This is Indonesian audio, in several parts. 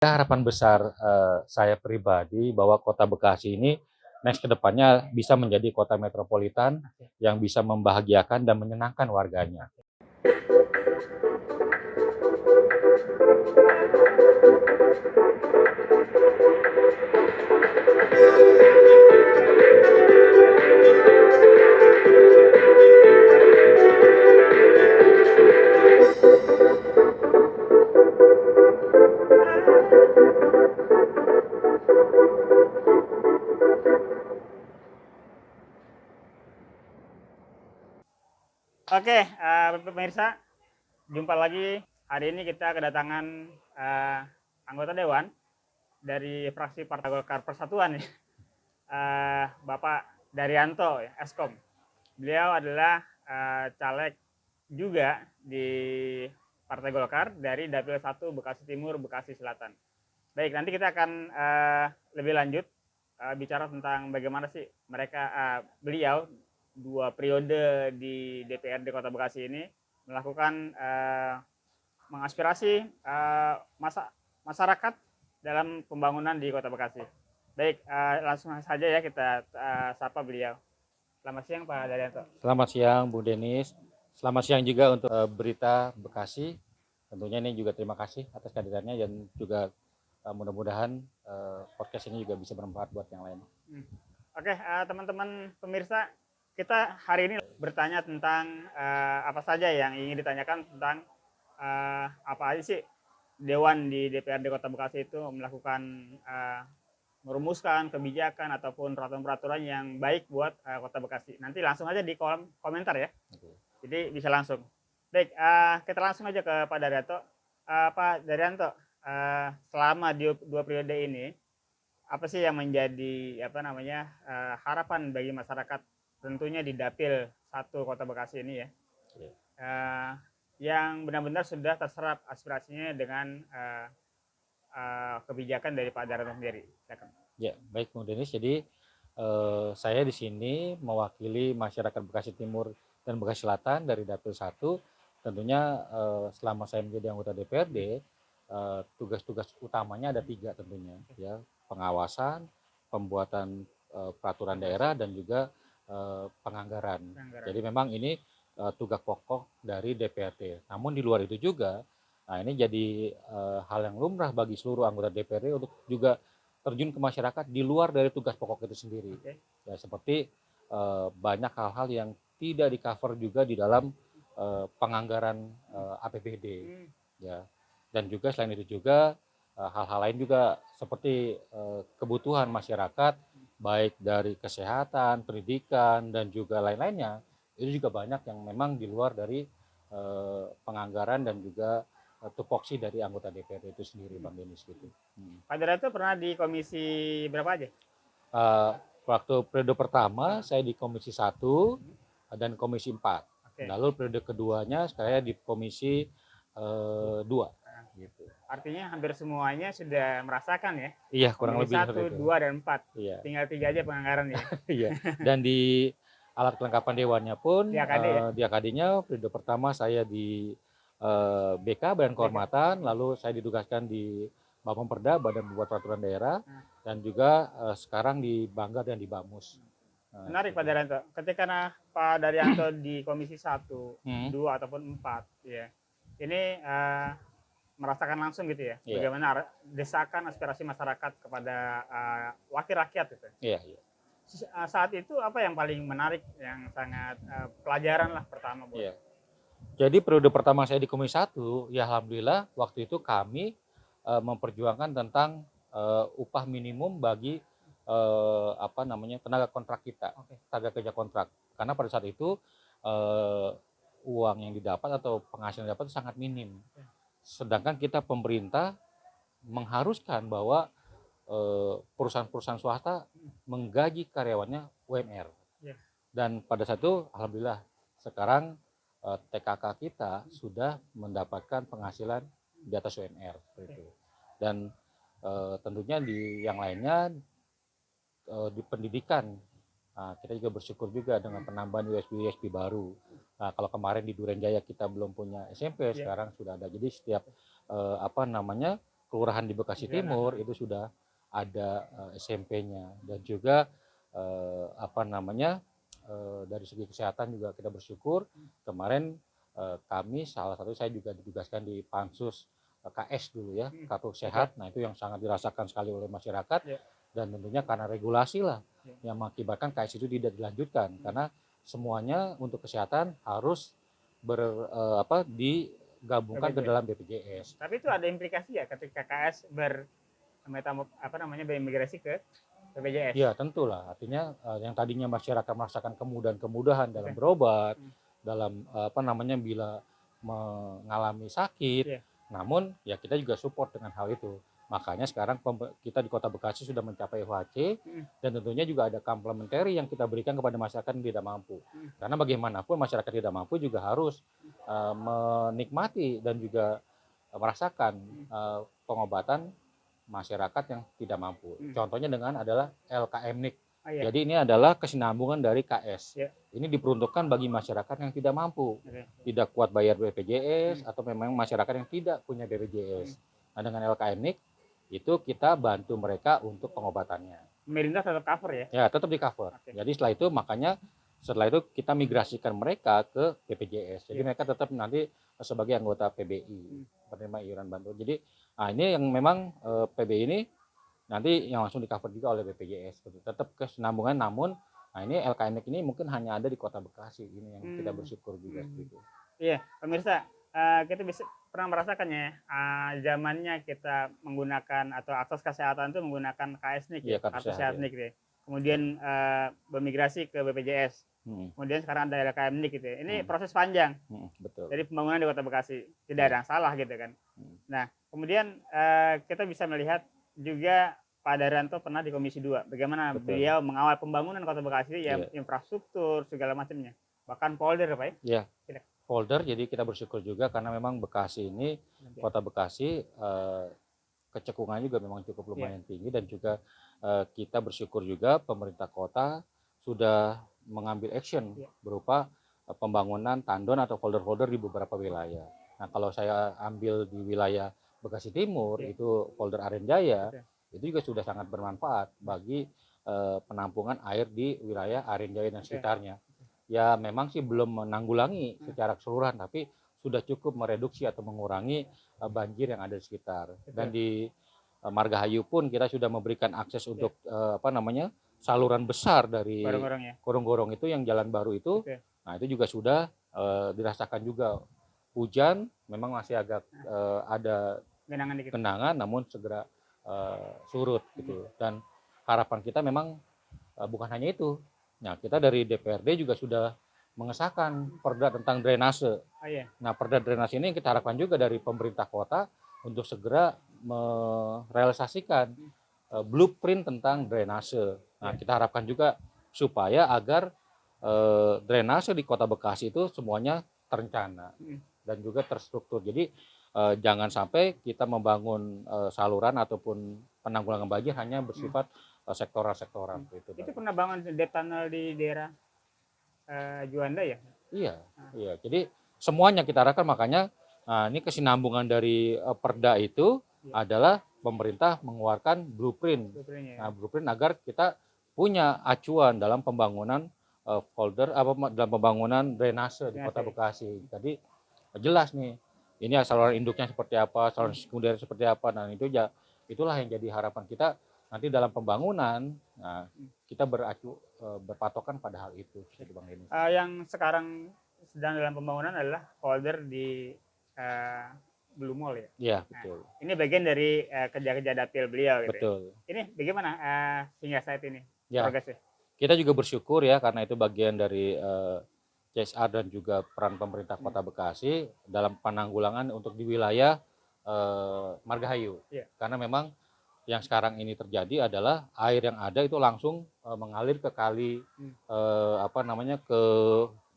Harapan besar saya pribadi bahwa Kota Bekasi ini next ke depannya bisa menjadi kota metropolitan yang bisa membahagiakan dan menyenangkan warganya. Oke, pemirsa, jumpa lagi. Hari ini kita kedatangan eh, anggota dewan dari fraksi Partai Golkar Persatuan, Bapak Daryanto, ya, Eskom. Beliau adalah caleg juga di Partai Golkar dari Dapil 1 Bekasi Timur, Bekasi Selatan. Baik, nanti kita akan lebih lanjut bicara tentang bagaimana sih beliau 2 periode di DPRD Kota Bekasi ini melakukan mengaspirasi masyarakat dalam pembangunan di Kota Bekasi. Baik, langsung saja ya kita sapa beliau. Selamat siang Pak Daryanto. Selamat siang Bu Denis. Selamat siang juga untuk Berita Bekasi. Tentunya ini juga terima kasih atas kehadirannya dan juga mudah-mudahan podcast ini juga bisa bermanfaat buat yang lain. Oke, teman-teman pemirsa, kita hari ini bertanya tentang apa saja yang ingin ditanyakan tentang apa aja sih Dewan di DPRD Kota Bekasi itu melakukan merumuskan kebijakan ataupun peraturan-peraturan yang baik buat Kota Bekasi. Nanti langsung aja di kolom komentar ya. Jadi bisa langsung. Baik, kita langsung aja ke Pak Daryanto. Pak Daryanto, selama 2 periode ini, apa sih yang menjadi harapan bagi masyarakat tentunya di Dapil 1 Kota Bekasi ini ya, yang benar-benar sudah terserap aspirasinya dengan kebijakan dari Pak Daryanto sendiri. Silakan. Ya, baik Bu Denis. Jadi saya di sini mewakili masyarakat Bekasi Timur dan Bekasi Selatan dari Dapil 1. Tentunya selama saya menjadi anggota DPRD, tugas-tugas utamanya ada 3 tentunya, ya, pengawasan, pembuatan peraturan daerah dan juga penganggaran. Jadi memang ini tugas pokok dari DPRD. Namun di luar itu juga, nah ini jadi hal yang lumrah bagi seluruh anggota DPRD untuk juga terjun ke masyarakat di luar dari tugas pokok itu sendiri. Ya, seperti banyak hal-hal yang tidak di cover juga di dalam penganggaran APBD, ya. Dan juga selain itu juga hal-hal lain juga seperti kebutuhan masyarakat baik dari kesehatan, pendidikan dan juga lain-lainnya, itu juga banyak yang memang di luar dari penganggaran dan juga tupoksi dari anggota DPRD itu sendiri, Bang Denis gitu. Pak Daryanto pernah di komisi berapa aja? Waktu periode pertama saya di Komisi 1 dan Komisi 4. Lalu periode keduanya saya di Komisi 2. Gitu. Artinya hampir semuanya sudah merasakan ya? Iya, kurang Komisi lebih 1, 2, dan 4. Iya. Tinggal 3 aja penganggaran ya? Iya. Dan di alat kelengkapan dewannya pun, Di AKD ya? di AKD-nya periode pertama saya di BK, Badan Kehormatan, lalu saya ditugaskan di Bapemperda, Badan Pembuat Peraturan Daerah, dan juga sekarang di Banggar dan di Bamus. Menarik Pak Daryanto. Ketika Pak Daryanto di Komisi 1, 2, ataupun 4, ya, ini merasakan langsung gitu ya, bagaimana desakan aspirasi masyarakat kepada wakil rakyat gitu. Saat itu apa yang paling menarik, yang sangat pelajaran lah pertama buat? Jadi periode pertama saya di Komisi 1, ya alhamdulillah waktu itu kami memperjuangkan tentang upah minimum bagi tenaga kontrak kita, tenaga kerja kontrak. Karena pada saat itu uang yang didapat atau penghasilan yang didapat itu sangat minim. Sedangkan kita pemerintah mengharuskan bahwa perusahaan-perusahaan swasta menggaji karyawannya UMR. Dan pada saat itu alhamdulillah sekarang TKK kita sudah mendapatkan penghasilan di atas UMR seperti itu. Dan tentunya di yang lainnya di pendidikan, kita juga bersyukur juga dengan penambahan USB baru. Nah, kalau kemarin di Durenjaya kita belum punya SMP, sekarang sudah ada. Jadi setiap kelurahan di Bekasi Iya, Timur itu sudah ada SMP-nya, dan juga dari segi kesehatan juga kita bersyukur kemarin kami salah satu saya juga ditugaskan di Pansus KS dulu ya, Kartu Sehat. Nah itu yang sangat dirasakan sekali oleh masyarakat, Iya. dan tentunya karena regulasi lah Iya. yang mengakibatkan KS itu tidak dilanjutkan karena semuanya untuk kesehatan harus digabungkan ke BPJS. dalam BPJS. Tapi itu ada implikasi ya ketika KS berimigrasi ke BPJS. Ya tentulah, artinya yang tadinya masyarakat merasakan kemudahan-kemudahan dalam berobat, dalam bila mengalami sakit, Iya. namun ya kita juga support dengan hal itu. Makanya sekarang kita di Kota Bekasi sudah mencapai UHC, dan tentunya juga ada komplementari yang kita berikan kepada masyarakat yang tidak mampu. Karena bagaimanapun masyarakat tidak mampu juga harus menikmati dan juga merasakan pengobatan masyarakat yang tidak mampu. Contohnya dengan adalah LKM-NIK. Oh, iya. Jadi ini adalah kesinambungan dari KS. Iya. Ini diperuntukkan bagi masyarakat yang tidak mampu, tidak kuat bayar BPJS, atau memang masyarakat yang tidak punya BPJS. Nah dengan LKM-NIK itu kita bantu mereka untuk pengobatannya. Pemerintah tetap cover ya? Ya tetap di cover. Jadi setelah itu kita migrasikan mereka ke BPJS. Jadi mereka tetap nanti sebagai anggota PBI, penerima iuran bantuan. Jadi ini yang memang PBI ini nanti yang langsung di cover juga oleh BPJS. Tetap kesinambungan, namun ini LKM ini mungkin hanya ada di Kota Bekasi. Ini yang kita bersyukur juga. Iya, pemirsa, kita bisa pernah merasakannya zamannya kita menggunakan atau akses kesehatan itu menggunakan KS-NIK ya, kartu sehat NIK ya. Kemudian bermigrasi ke BPJS. Kemudian sekarang ada LKM-NIK gitu ya. Ini proses panjang. Betul. Dari pembangunan di Kota Bekasi. Tidak ada yang salah gitu kan. Nah, kemudian kita bisa melihat juga Pak Daryanto pernah di Komisi 2. Bagaimana beliau mengawal pembangunan Kota Bekasi, ya, infrastruktur segala macamnya. Bahkan polder Pak ya? Iya. Polder, jadi kita bersyukur juga karena memang Bekasi ini, Kota Bekasi kecekungannya juga memang cukup lumayan tinggi, dan juga kita bersyukur juga pemerintah kota sudah mengambil action berupa pembangunan tandon atau folder-folder di beberapa wilayah. Nah kalau saya ambil di wilayah Bekasi Timur, itu folder Arenjaya, itu juga sudah sangat bermanfaat bagi penampungan air di wilayah Arenjaya dan sekitarnya. Ya memang sih belum menanggulangi secara keseluruhan, tapi sudah cukup mereduksi atau mengurangi banjir yang ada di sekitar. Dan di Margahayu pun kita sudah memberikan akses untuk saluran besar dari gorong-gorong itu yang jalan baru itu. Nah itu juga sudah dirasakan juga. Hujan memang masih agak ada genangan, namun segera surut gitu. Dan harapan kita memang bukan hanya itu. Nah, kita dari DPRD juga sudah mengesahkan perda tentang drainase. Nah, perda drainase ini kita harapkan juga dari pemerintah kota untuk segera merealisasikan blueprint tentang drainase. Nah, kita harapkan juga supaya agar drainase di Kota Bekasi itu semuanya terencana dan juga terstruktur. Jadi jangan sampai kita membangun saluran ataupun penanggulangan banjir hanya bersifat sektoral gitu. Itu pernah bangun dep tunnel di daerah Juanda ya? Iya. Jadi semuanya kita harapkan, makanya ini kesinambungan dari perda itu adalah pemerintah mengeluarkan blueprint. Nah, blueprint agar kita punya acuan dalam pembangunan dalam pembangunan drainase di Kota Bekasi. Jadi jelas nih, ini saluran induknya seperti apa, saluran sekunder seperti apa. Dan itulah yang jadi harapan kita nanti dalam pembangunan. Nah, kita berpatokan pada hal itu. Yang sekarang sedang dalam pembangunan adalah folder di Blue Mall ya? Iya, betul. Ini bagian dari kerja-kerja dapil beliau gitu. Betul. Ini bagaimana hingga saat ini progresnya? Kita juga bersyukur ya, karena itu bagian dari CSR dan juga peran pemerintah Kota Bekasi dalam penanggulangan untuk di wilayah Margahayu. Karena memang yang sekarang ini terjadi adalah air yang ada itu langsung mengalir ke kali ke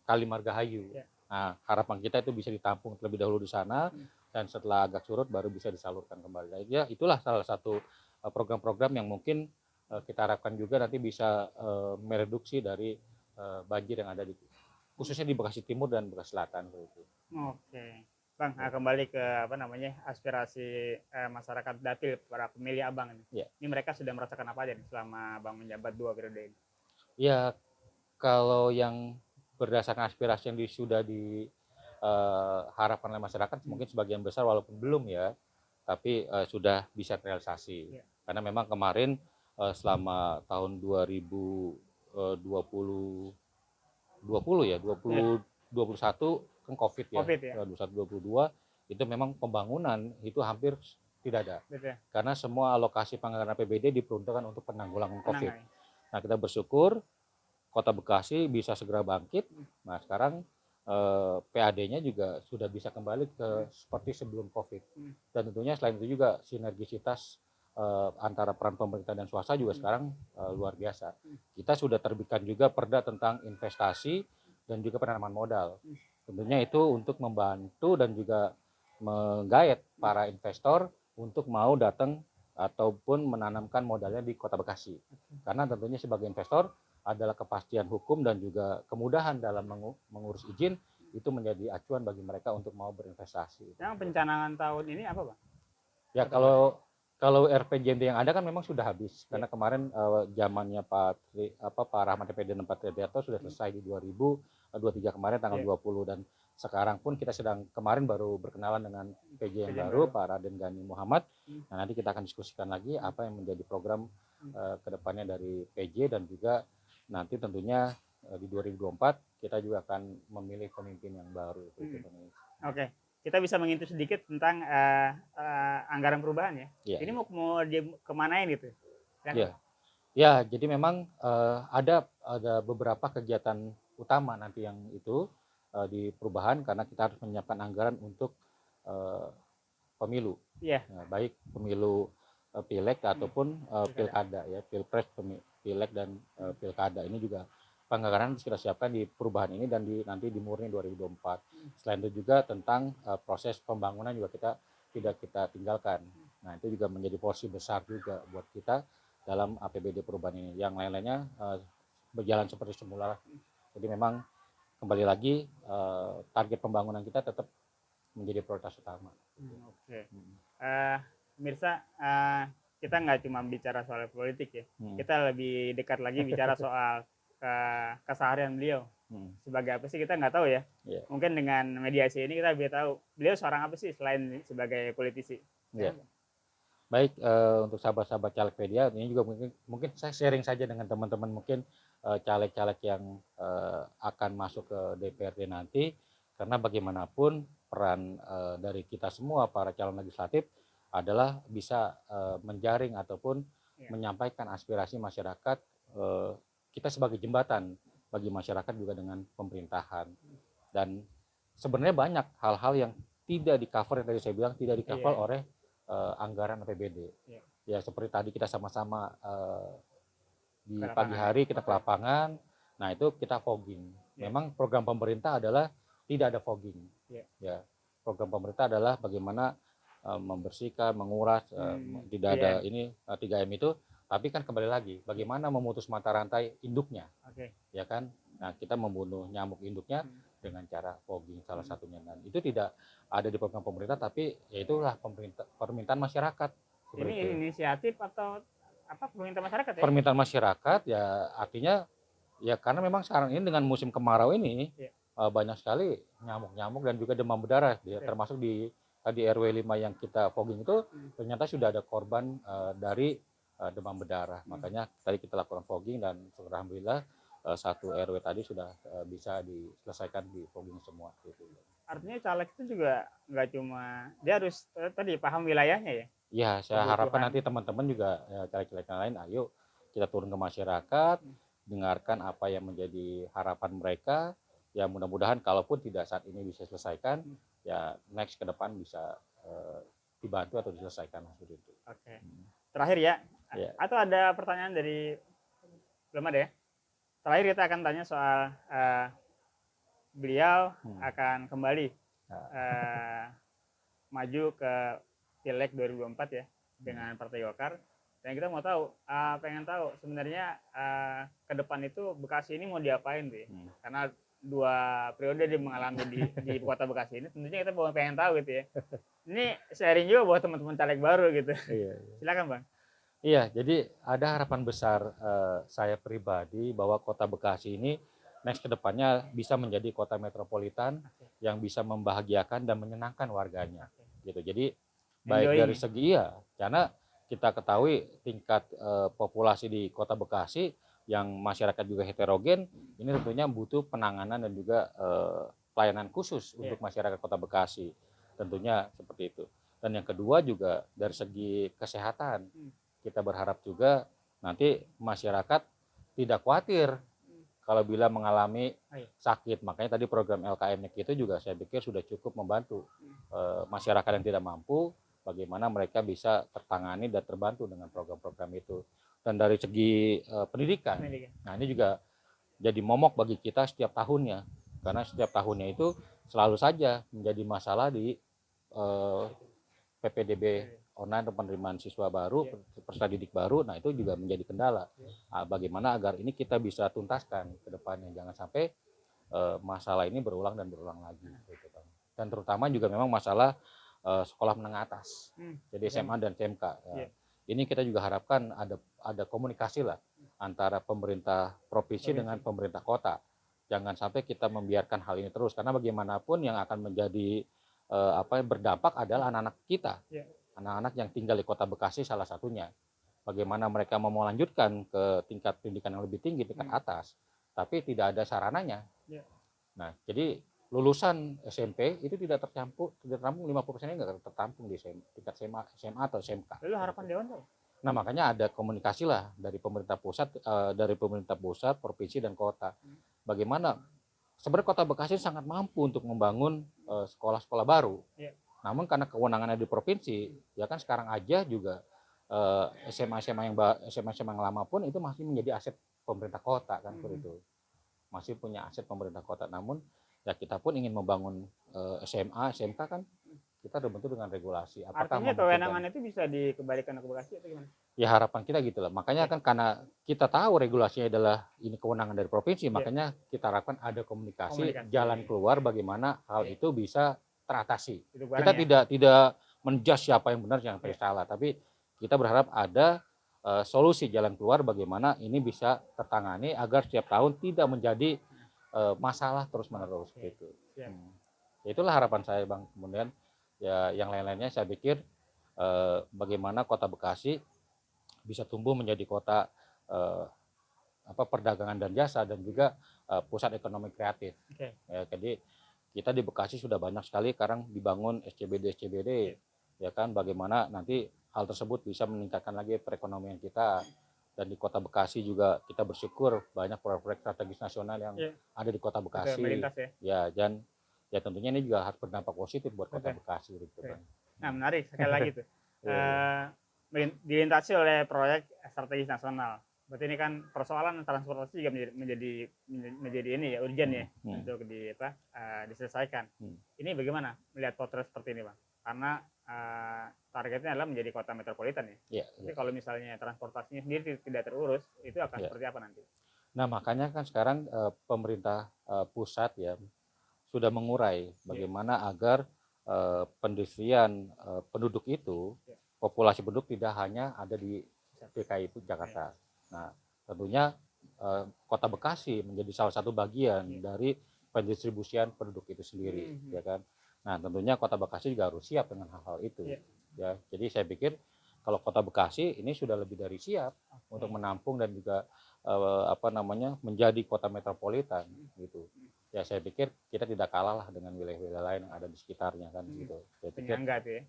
Kali Margahayu. Nah, harapan kita itu bisa ditampung terlebih dahulu di sana, dan setelah agak surut baru bisa disalurkan kembali. Ya, itulah salah satu program-program yang mungkin kita harapkan juga nanti bisa mereduksi dari banjir yang ada khususnya di Bekasi Timur dan Bekasi Selatan. Oke. Bang, kembali ke apa namanya aspirasi masyarakat Dapil para pemilih Abang ini. Ya. Ini mereka sudah merasakan apa aja nih selama Bang menjabat 2 periode ini? Ya, kalau yang berdasarkan aspirasi yang sudah diharapkan oleh masyarakat, mungkin sebagian besar walaupun belum ya, tapi sudah bisa terrealisasi. Ya. Karena memang kemarin selama tahun 2020 ya, 2021 kan COVID ya, COVID ya. 2021-2022 itu memang pembangunan itu hampir tidak ada. Betul. Karena semua alokasi anggaran APBD diperuntukkan untuk penanggulangan COVID. Tenang, ya. Nah, kita bersyukur Kota Bekasi bisa segera bangkit. Nah, sekarang PAD-nya juga sudah bisa kembali ke seperti sebelum COVID. Dan tentunya selain itu juga sinergisitas antara peran pemerintah dan swasta juga sekarang luar biasa. Kita sudah terbitkan juga perda tentang investasi dan juga penanaman modal. Tentunya itu untuk membantu dan juga menggait para investor untuk mau datang ataupun menanamkan modalnya di Kota Bekasi. Karena tentunya sebagai investor adalah kepastian hukum dan juga kemudahan dalam mengurus izin itu menjadi acuan bagi mereka untuk mau berinvestasi. Yang pencanangan tahun ini apa, Bang? Ya, kalau RPJMD yang ada kan memang sudah habis karena kemarin zamannya Pak Rahmat Effendi dan Pak Triadiarto sudah selesai di 2023 kemarin tanggal 20 dan sekarang pun kita sedang kemarin baru berkenalan dengan PJ yang baru Pak Raden Gani Muhammad. Nah, nanti kita akan diskusikan lagi apa yang menjadi program kedepannya dari PJ dan juga nanti tentunya di 2024 kita juga akan memilih pemimpin yang baru. Oke, kita bisa mengintip sedikit tentang anggaran perubahan ya. Ya. Ini mau kemanain gitu? Ya. Ya, jadi memang ada beberapa kegiatan utama nanti yang itu di perubahan karena kita harus menyiapkan anggaran untuk pemilu. Iya. Nah, baik pemilu pileg ataupun pilkada ya, pilpres, pileg dan pilkada ini juga penganggaran kita siapkan di perubahan ini dan nanti di Murni 2024. Selain itu juga tentang proses pembangunan juga tidak kita tinggalkan. Nah, itu juga menjadi porsi besar juga buat kita dalam APBD perubahan ini. Yang lain-lainnya berjalan seperti semula. Jadi memang kembali lagi target pembangunan kita tetap menjadi prioritas utama. Oke. Pemirsa, kita nggak cuma bicara soal politik ya. Kita lebih dekat lagi bicara soal keseharian beliau. Sebagai apa sih kita nggak tahu ya. Yeah. Mungkin dengan mediasi ini kita bisa tahu beliau seorang apa sih selain sebagai politisi. Yeah. Baik, untuk sahabat-sahabat Calegpedia ini juga mungkin saya sharing saja dengan teman-teman mungkin caleg-caleg yang akan masuk ke DPRD nanti, karena bagaimanapun peran dari kita semua para calon legislatif adalah bisa menjaring ataupun menyampaikan aspirasi masyarakat, kita sebagai jembatan bagi masyarakat juga dengan pemerintahan. Dan sebenarnya banyak hal-hal yang tidak di cover, yang tadi saya bilang tidak di cover oleh anggaran APBD. Ya seperti tadi kita sama-sama di pagi hari kita ke lapangan. Nah, itu kita fogging. Memang program pemerintah adalah tidak ada fogging. Ya, program pemerintah adalah bagaimana membersihkan, menguras, tidak ada ini 3M itu. Tapi kan kembali lagi, bagaimana memutus mata rantai induknya, ya kan? Nah, kita membunuh nyamuk induknya dengan cara fogging salah satunya. Dan itu tidak ada di program pemerintah, tapi ya itulah permintaan masyarakat. Ini inisiatif atau apa permintaan masyarakat ya? Permintaan masyarakat ya, artinya ya karena memang sekarang ini dengan musim kemarau ini banyak sekali nyamuk-nyamuk dan juga demam berdarah, termasuk di RW 5 yang kita fogging itu ternyata sudah ada korban dari demam berdarah. Makanya tadi kita lakukan fogging dan alhamdulillah satu RW tadi sudah bisa diselesaikan di fogging semua. Gitu. Artinya caleg itu juga nggak cuma dia harus tadi paham wilayahnya ya? Ya, saya harapkan nanti teman-teman juga caleg-caleg yang lain, ayo kita turun ke masyarakat, dengarkan apa yang menjadi harapan mereka. Ya mudah-mudahan kalaupun tidak saat ini bisa selesaikan, ya next ke depan bisa dibantu atau diselesaikan seperti itu. Oke. Terakhir ya, atau ada pertanyaan dari belum ada ya? Terakhir kita akan tanya soal beliau akan kembali maju ke Pileg 2024 ya dengan Partai Golkar. Dan kita mau tahu, pengen tahu sebenarnya ke depan itu Bekasi ini mau diapain tuh ya? Karena dua periode dia mengalami di Kota Bekasi ini, tentunya kita pengen tahu gitu ya. Ini sharing juga buat teman-teman caleg baru gitu. Iya. Silakan Bang. Iya, jadi ada harapan besar saya pribadi bahwa Kota Bekasi ini next ke depannya bisa menjadi kota metropolitan yang bisa membahagiakan dan menyenangkan warganya. Gitu. Jadi baik dari segi karena kita ketahui tingkat populasi di Kota Bekasi yang masyarakat juga heterogen, ini tentunya butuh penanganan dan juga pelayanan khusus untuk masyarakat Kota Bekasi. Tentunya seperti itu. Dan yang kedua juga dari segi kesehatan. Kita berharap juga nanti masyarakat tidak khawatir kalau bila mengalami sakit. Makanya tadi program LKM-nya itu juga saya pikir sudah cukup membantu masyarakat yang tidak mampu, bagaimana mereka bisa tertangani dan terbantu dengan program-program itu. Dan dari segi pendidikan, nah ini juga jadi momok bagi kita setiap tahunnya, karena setiap tahunnya itu selalu saja menjadi masalah di PPDB online atau penerimaan siswa baru, peserta didik baru. Nah itu juga menjadi kendala. Bagaimana agar ini kita bisa tuntaskan ke depannya, jangan sampai masalah ini berulang dan berulang lagi. Gitu. Dan terutama juga memang masalah sekolah menengah atas, jadi SMA dan SMK. Ya. Ini kita juga harapkan ada komunikasi lah antara pemerintah provinsi dengan pemerintah kota. Jangan sampai kita membiarkan hal ini terus, karena bagaimanapun yang akan menjadi berdampak adalah anak-anak kita. Anak-anak yang tinggal di Kota Bekasi salah satunya. Bagaimana mereka mau melanjutkan ke tingkat pendidikan yang lebih tinggi, tingkat atas, tapi tidak ada sarananya. Nah, jadi lulusan SMP itu tidak tertampung 50% nggak tertampung di tingkat SMA atau SMK. Lalu harapan Dewan tuh? Nah, makanya ada komunikasi lah dari pemerintah pusat, provinsi dan kota. Bagaimana sebenarnya Kota Bekasi sangat mampu untuk membangun sekolah-sekolah baru. Namun karena kewenangannya di provinsi, ya kan sekarang aja juga SMA-SMA yang lama pun itu masih menjadi aset pemerintah kota kan seperti itu. Masih punya aset pemerintah kota. Namun ya kita pun ingin membangun SMA, SMK kan kita terbentuk dengan regulasi. Apakah artinya kewenangan itu bisa dikembalikan ke Bekasi atau gimana? Ya harapan kita gitu lah. Makanya kan karena kita tahu regulasinya adalah ini kewenangan dari provinsi, makanya kita harapkan ada komunikasi. Jalan keluar bagaimana hal itu bisa teratasi. Kita tidak menjudge siapa yang benar siapa yang salah, tapi kita berharap ada solusi jalan keluar bagaimana ini bisa tertangani agar setiap tahun tidak menjadi masalah terus-menerus gitu. Itulah harapan saya Bang. Kemudian ya yang lain-lainnya saya pikir bagaimana Kota Bekasi bisa tumbuh menjadi kota perdagangan dan jasa dan juga pusat ekonomi kreatif. Ya, jadi kita di Bekasi sudah banyak sekali sekarang dibangun SCBD, ya kan, bagaimana nanti hal tersebut bisa meningkatkan lagi perekonomian kita. Dan di Kota Bekasi juga kita bersyukur banyak proyek strategis nasional yang ada di Kota Bekasi. Ya, dan ya tentunya ini juga harus berdampak positif buat Kota Bekasi gitu kan. Nah, menarik sekali lagi tuh. Dilintasi oleh proyek strategis nasional. Berarti ini kan persoalan transportasi juga menjadi ini ya urgent ya untuk diselesaikan. Ini bagaimana melihat potret seperti ini Bang? Karena targetnya adalah menjadi kota metropolitan ya. Tapi kalau misalnya transportasinya sendiri tidak terurus, itu akan seperti apa nanti? Nah makanya kan sekarang pemerintah pusat ya sudah mengurai bagaimana agar pendistrian penduduk itu, populasi penduduk tidak hanya ada di DKI Jakarta. Nah, tentunya Kota Bekasi menjadi salah satu bagian dari pendistribusian penduduk itu sendiri, ya kan. Nah, tentunya Kota Bekasi juga harus siap dengan hal-hal itu, ya. Jadi saya pikir kalau Kota Bekasi ini sudah lebih dari siap untuk menampung dan juga menjadi kota metropolitan, gitu. Ya saya pikir kita tidak kalah lah dengan wilayah-wilayah lain yang ada di sekitarnya kan, gitu. Saya pikir,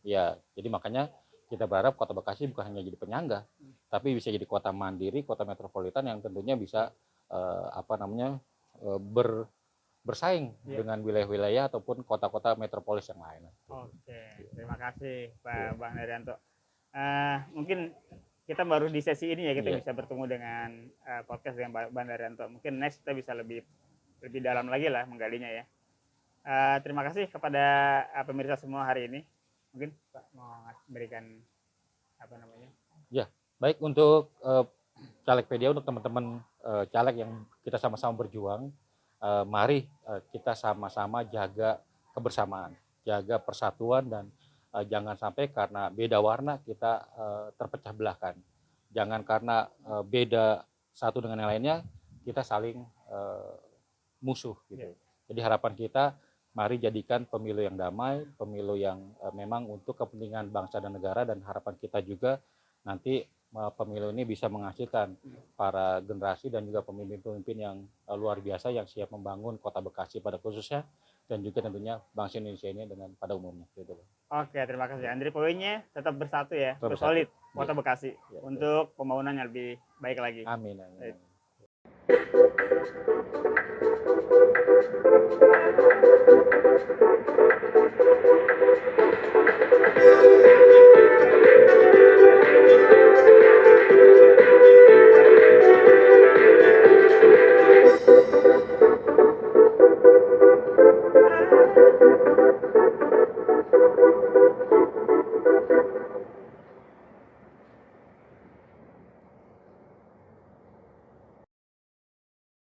ya, jadi makanya kita berharap Kota Bekasi bukan hanya jadi penyangga, tapi bisa jadi kota mandiri, kota metropolitan yang tentunya bisa bersaing dengan wilayah-wilayah ataupun kota-kota metropolis yang lain. Oke, terima kasih Pak Bang Daryanto. Mungkin kita baru di sesi ini ya kita bisa bertemu dengan podcast dengan Bang Daryanto. Mungkin next kita bisa lebih dalam lagi lah menggalinya ya. Terima kasih kepada pemirsa semua hari ini. Mungkin Pak mau berikan Ya, baik untuk calegpedia, untuk teman-teman caleg yang kita sama-sama berjuang. mari kita sama-sama jaga kebersamaan, jaga persatuan, dan jangan sampai karena beda warna kita terpecah belahkan. Jangan karena beda satu dengan yang lainnya kita saling musuh gitu. Jadi harapan kita, mari jadikan pemilu yang damai, pemilu yang memang untuk kepentingan bangsa dan negara, dan harapan kita juga nanti pemilu ini bisa menghasilkan para generasi dan juga pemimpin-pemimpin yang luar biasa yang siap membangun Kota Bekasi pada khususnya, dan juga tentunya bangsa Indonesia ini dengan pada umumnya gitu. Oke, terima kasih Andri. Poinnya tetap bersatu ya, Tetap bersolid bersatu. Kota Ya. Bekasi Ya, untuk pembangunan yang lebih baik lagi. Amin, amin. Amin.